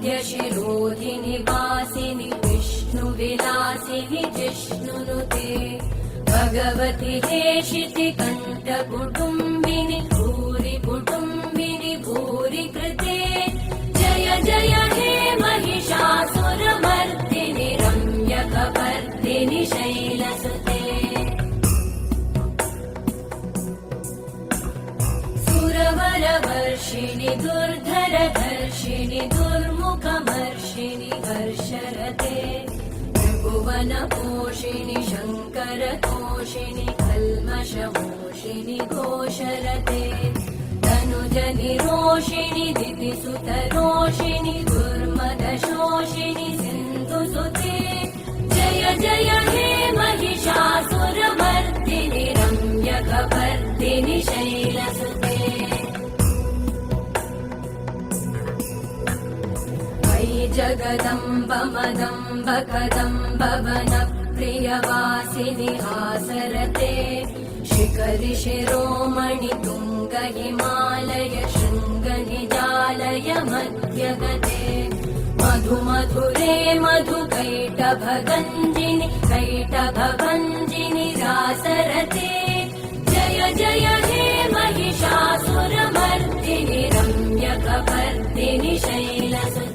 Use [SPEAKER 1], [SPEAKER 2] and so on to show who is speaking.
[SPEAKER 1] श्रीवरविन्ध्यशिरोधिनि वासिनि विष्णुविलासिनि जिष्णुनुते भगवति हेशितिकण्ठकुटुम्बिनि भूरि कुटुम्बिनि भूरि कृते जय जय हे महिषासुरमर्दिनि रम्यकपर्दिनि शैलसुते सुरवरवर्षिणि दुर्धरधर्षिणि दुर्मुखमर्षिणि हर्षरते त्रिभुवनपोषिणि शङ्करतोषिणि कल्मषमोषिणि घोषरते तनुजनिरोषिणि दितिसुतरोषिणि दुर्मदशोषिणि सिन्धुसुते जय जय हे महिषासुरमर्दिनि रम्यकपर्दिनि शैलसुते अयि जगदम्ब मदम्ब कदम्ब वनप्रियवासिनि हासरते शिखरि शिरोमणि तुङ्ग हिमालय शृङ्गनिजालय मध्यगते मधुमधुरे मधुकैटभगञ्जिनि कैटभभञ्जिनि रासरते जय जय हे महिषासुरमर्दिनि रम्यकपर्दिनि शैलसुते